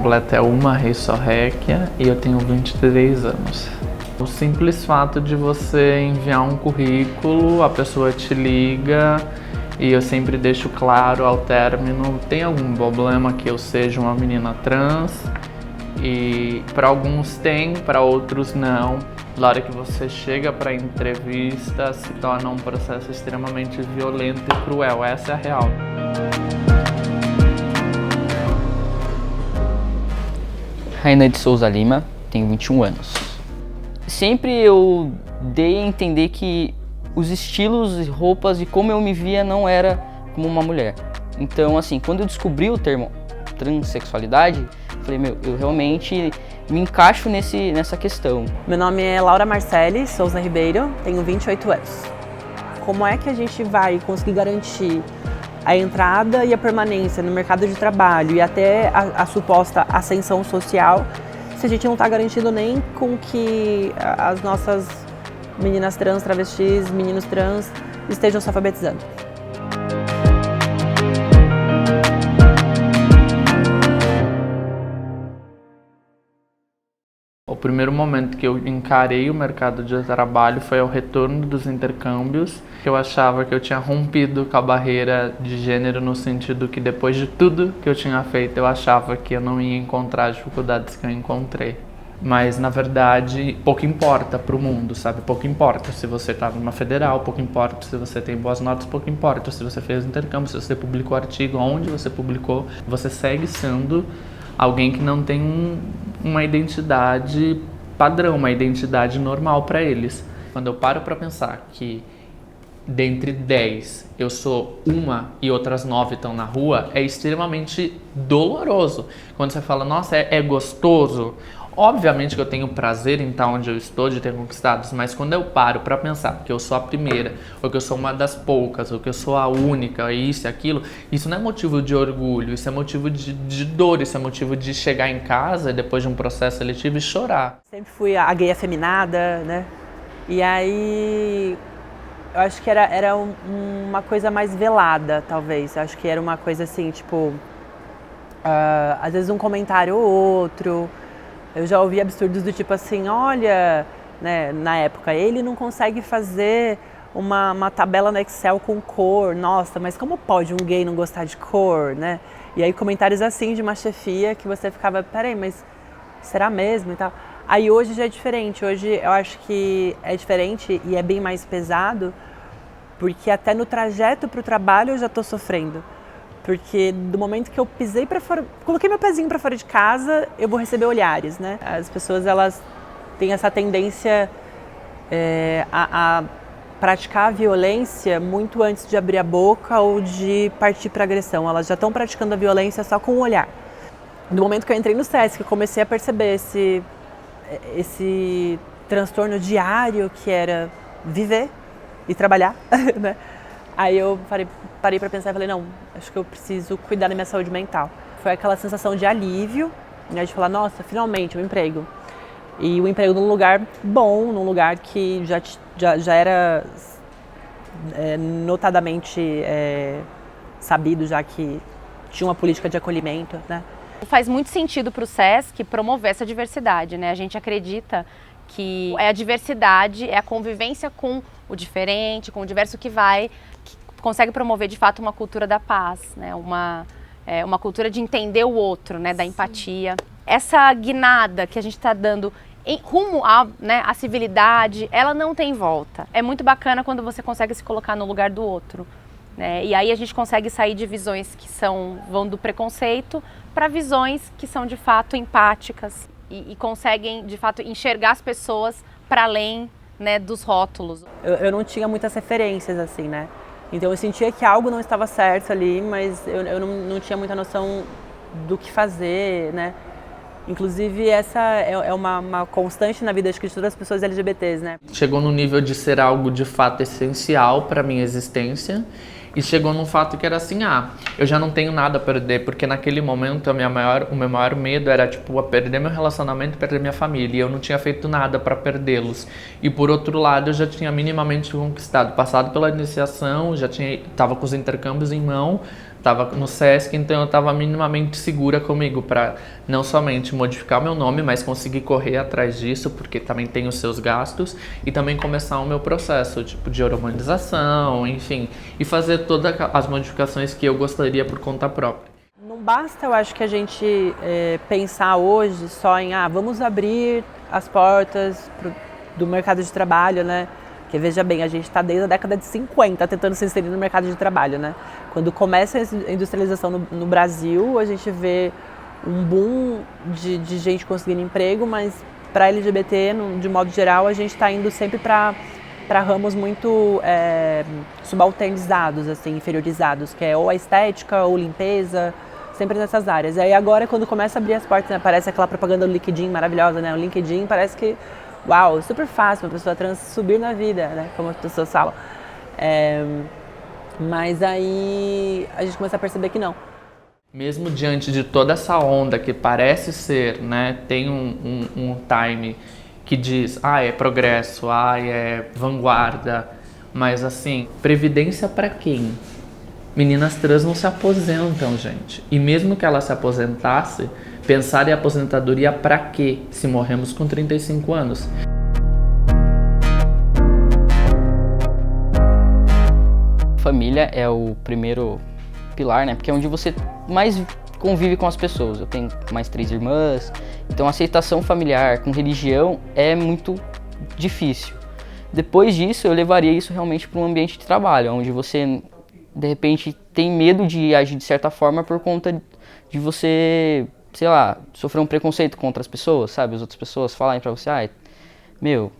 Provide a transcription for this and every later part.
completa é Uma Reissorrekia e eu tenho 23 anos. O simples fato de você enviar um currículo, a pessoa te liga e eu sempre deixo claro ao término, tem algum problema que eu seja uma menina trans? E para alguns tem, para outros não. Na hora que você chega para a entrevista, se torna um processo extremamente violento e cruel. Essa é a real. Rainan de Souza Lima, tenho 21 anos. Sempre eu dei a entender que os estilos, roupas e como eu me via não era como uma mulher. Então, assim, quando eu descobri o termo transexualidade, falei, eu realmente me encaixo nessa questão. Meu nome é Laura Marcele Souza Ribeiro, tenho 28 anos. Como é que a gente vai conseguir garantir a entrada e a permanência no mercado de trabalho e até a suposta ascensão social se a gente não está garantindo nem com que as nossas meninas trans, travestis, meninos trans estejam se alfabetizando? O primeiro momento que eu encarei o mercado de trabalho foi ao retorno dos intercâmbios. Eu achava que eu tinha rompido com a barreira de gênero no sentido que depois de tudo que eu tinha feito, eu achava que eu não ia encontrar as dificuldades que eu encontrei. Mas, na verdade, pouco importa para o mundo, sabe? Pouco importa se você está numa federal, pouco importa se você tem boas notas, pouco importa se você fez intercâmbio, se você publicou artigo, onde você publicou, você segue sendo alguém que não tem uma identidade padrão, uma identidade normal para eles. Quando eu paro para pensar que dentre 10 eu sou uma e outras 9 estão na rua, é extremamente doloroso. Quando você fala, nossa, é gostoso. Obviamente que eu tenho prazer em estar onde eu estou, de ter conquistado, mas quando eu paro para pensar que eu sou a primeira, ou que eu sou uma das poucas, ou que eu sou a única, isso e aquilo, isso não é motivo de orgulho, isso é motivo de dor, isso é motivo de chegar em casa depois de um processo seletivo e chorar. Sempre fui a gay afeminada, né? E aí eu acho que era uma coisa mais velada, talvez. Eu acho que era uma coisa assim, tipo, às vezes um comentário ou outro. Eu já ouvi absurdos do tipo assim, olha, né, na época, ele não consegue fazer uma tabela no Excel com cor, nossa, mas como pode um gay não gostar de cor, né? E aí comentários assim de uma chefia que você ficava, peraí, mas será mesmo e tal? Aí hoje já é diferente, hoje eu acho que é diferente e é bem mais pesado, porque até no trajeto para o trabalho eu já estou sofrendo. Porque do momento que eu pisei para fora, coloquei meu pezinho para fora de casa, eu vou receber olhares, né? As pessoas, elas têm essa tendência a praticar a violência muito antes de abrir a boca ou de partir para agressão. Elas já estão praticando a violência só com o olhar. No momento que eu entrei no SESC, eu comecei a perceber esse transtorno diário que era viver e trabalhar, né? Aí eu parei para pensar e falei, não, acho que eu preciso cuidar da minha saúde mental. Foi aquela sensação de alívio, né, de falar, nossa, finalmente, um emprego. E um emprego num lugar bom, num lugar que já era notadamente sabido, já que tinha uma política de acolhimento, né? Faz muito sentido para o SESC promover essa diversidade, né? A gente acredita que a diversidade, é a convivência com o diferente, com o diverso que consegue promover de fato uma cultura da paz, né? Uma cultura de entender o outro, né? Da empatia. Essa guinada que a gente está dando rumo à civilidade, ela não tem volta. É muito bacana quando você consegue se colocar no lugar do outro, né? E aí a gente consegue sair de visões que vão do preconceito para visões que são de fato empáticas e conseguem de fato enxergar as pessoas para além, né, dos rótulos. Eu não tinha muitas referências assim, né? Então eu sentia que algo não estava certo ali, mas eu não tinha muita noção do que fazer, né? Inclusive essa é uma constante na vida de todas as pessoas LGBTs, né? Chegou no nível de ser algo de fato essencial para minha existência e chegou num fato que era assim, eu já não tenho nada a perder, porque naquele momento o meu maior medo era tipo perder meu relacionamento, perder minha família, e eu não tinha feito nada para perdê-los. E por outro lado, eu já tinha minimamente conquistado, passado pela iniciação, tava com os intercâmbios em mão, estava no SESC, então eu estava minimamente segura comigo para não somente modificar meu nome, mas conseguir correr atrás disso, porque também tem os seus gastos, e também começar o meu processo, tipo, de hormonização, enfim, e fazer todas as modificações que eu gostaria por conta própria. Não basta, eu acho, que a gente pensar hoje só em, vamos abrir as portas do mercado de trabalho, né? Porque, veja bem, a gente está desde a década de 50 tentando se inserir no mercado de trabalho, né? Quando começa a industrialização no Brasil, a gente vê um boom de gente conseguindo emprego, mas para LGBT, de modo geral, a gente está indo sempre para ramos muito subalternizados, assim, inferiorizados, que é ou a estética ou limpeza, sempre nessas áreas. E aí agora, quando começa a abrir as portas, né, aparece aquela propaganda do LinkedIn maravilhosa, né? O LinkedIn parece que, uau, super fácil uma pessoa trans subir na vida, né? Como as pessoas falam. Mas aí a gente começa a perceber que não. Mesmo diante de toda essa onda que parece ser, né? Tem um time que diz, é progresso, é vanguarda, mas assim, previdência para quem? Meninas trans não se aposentam, gente. E mesmo que ela se aposentasse, pensar em aposentadoria para quê? Se morremos com 35 anos. Família é o primeiro pilar, né? Porque é onde você mais convive com as pessoas. Eu tenho mais 3 irmãs, então a aceitação familiar com religião é muito difícil. Depois disso, eu levaria isso realmente para um ambiente de trabalho, onde você, de repente, tem medo de agir de certa forma por conta de você, sei lá, sofrer um preconceito contra as pessoas, sabe? As outras pessoas falarem pra você, o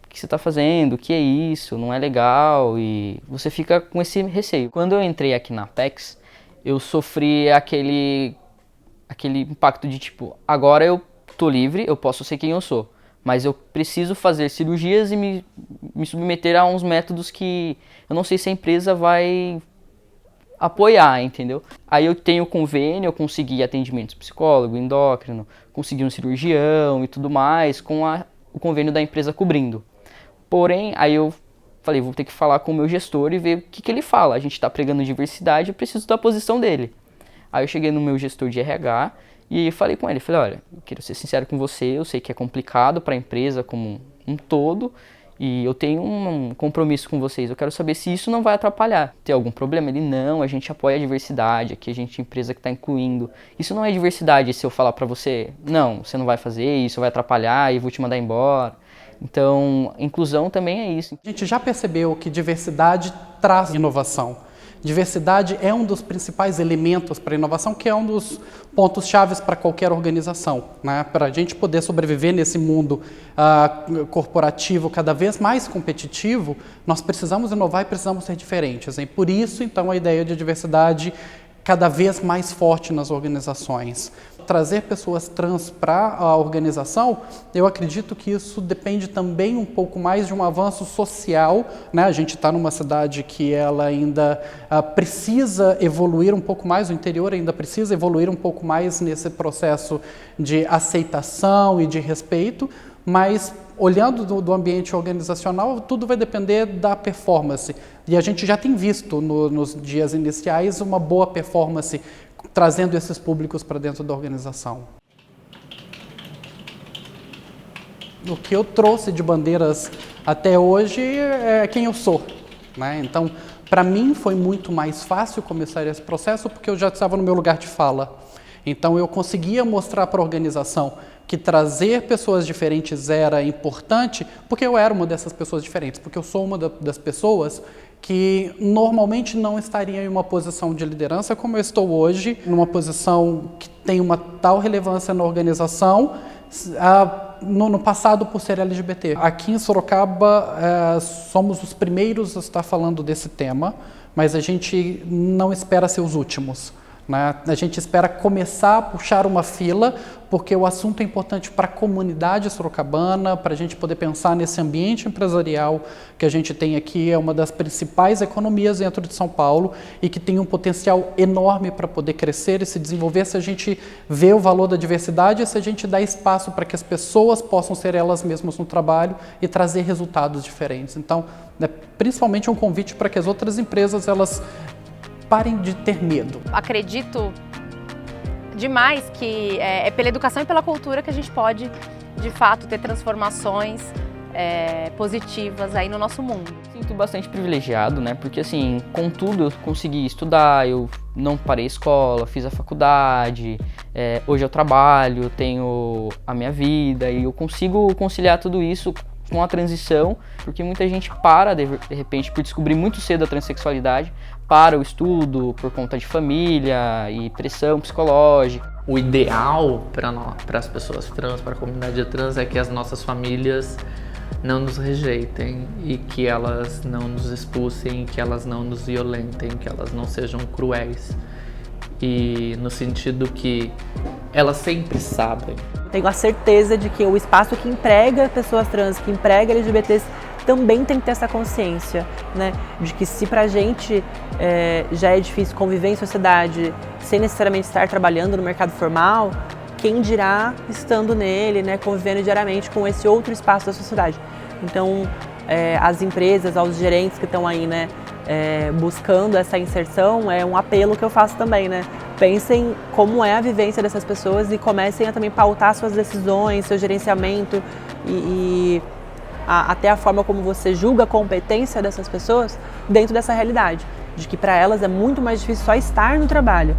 que você tá fazendo? O que é isso? Não é legal? E você fica com esse receio. Quando eu entrei aqui na Apex, eu sofri aquele impacto de tipo, agora eu tô livre, eu posso ser quem eu sou, mas eu preciso fazer cirurgias e me submeter a uns métodos que eu não sei se a empresa vai apoiar, entendeu? Aí eu tenho convênio, eu consegui atendimento psicólogo, endócrino, consegui um cirurgião e tudo mais, com o convênio da empresa cobrindo. Porém, aí eu falei, vou ter que falar com o meu gestor e ver o que ele fala. A gente está pregando diversidade, eu preciso da posição dele. Aí eu cheguei no meu gestor de RH e falei com ele, falei, olha, eu quero ser sincero com você, eu sei que é complicado para a empresa como um todo, e eu tenho um compromisso com vocês, eu quero saber se isso não vai atrapalhar. Tem algum problema? Ele, não, a gente apoia a diversidade, aqui a gente é empresa que está incluindo. Isso não é diversidade se eu falar para você, não, você não vai fazer, isso vai atrapalhar e vou te mandar embora. Então, inclusão também é isso. A gente já percebeu que diversidade traz inovação. Diversidade é um dos principais elementos para a inovação, que é um dos pontos chaves para qualquer organização, né? Para a gente poder sobreviver nesse mundo corporativo cada vez mais competitivo, nós precisamos inovar e precisamos ser diferentes. E por isso, então, a ideia de diversidade cada vez mais forte nas organizações. Trazer pessoas trans para a organização, eu acredito que isso depende também um pouco mais de um avanço social, né? A gente está numa cidade que ela ainda precisa evoluir um pouco mais, o interior ainda precisa evoluir um pouco mais nesse processo de aceitação e de respeito, mas olhando do ambiente organizacional, tudo vai depender da performance. E a gente já tem visto nos dias iniciais uma boa performance trazendo esses públicos para dentro da organização. O que eu trouxe de bandeiras até hoje é quem eu sou, né? Então, para mim foi muito mais fácil começar esse processo porque eu já estava no meu lugar de fala. Então, eu conseguia mostrar para a organização que trazer pessoas diferentes era importante, porque eu era uma dessas pessoas diferentes, porque eu sou uma das pessoas que normalmente não estaria em uma posição de liderança como eu estou hoje, numa posição que tem uma tal relevância na organização, no passado por ser LGBT. Aqui em Sorocaba somos os primeiros a estar falando desse tema, mas a gente não espera ser os últimos, né? A gente espera começar a puxar uma fila, porque o assunto é importante para a comunidade sorocabana, para a gente poder pensar nesse ambiente empresarial que a gente tem aqui, é uma das principais economias dentro de São Paulo e que tem um potencial enorme para poder crescer e se desenvolver se a gente vê o valor da diversidade e se a gente dá espaço para que as pessoas possam ser elas mesmas no trabalho e trazer resultados diferentes. Então, principalmente um convite para que as outras empresas, elas parem de ter medo. Acredito demais que é pela educação e pela cultura que a gente pode, de fato, ter transformações positivas aí no nosso mundo. Sinto bastante privilegiado, né? Porque assim, contudo, eu consegui estudar, eu não parei a escola, fiz a faculdade, hoje eu trabalho, tenho a minha vida e eu consigo conciliar tudo isso com a transição, porque muita gente para, de repente, por descobrir muito cedo a transexualidade, para o estudo por conta de família e pressão psicológica. O ideal para as pessoas trans, para a comunidade trans, é que as nossas famílias não nos rejeitem e que elas não nos expulsem, que elas não nos violentem, que elas não sejam cruéis. E no sentido que elas sempre sabem. Tenho a certeza de que o espaço que emprega pessoas trans, que emprega LGBTs, também tem que ter essa consciência, né? De que se pra gente já é difícil conviver em sociedade sem necessariamente estar trabalhando no mercado formal, quem dirá estando nele, né? Convivendo diariamente com esse outro espaço da sociedade. Então, as empresas, aos gerentes que estão aí, né? Buscando essa inserção, é um apelo que eu faço também, né? Pensem como é a vivência dessas pessoas e comecem a também pautar suas decisões, seu gerenciamento e até a forma como você julga a competência dessas pessoas dentro dessa realidade, de que para elas é muito mais difícil só estar no trabalho.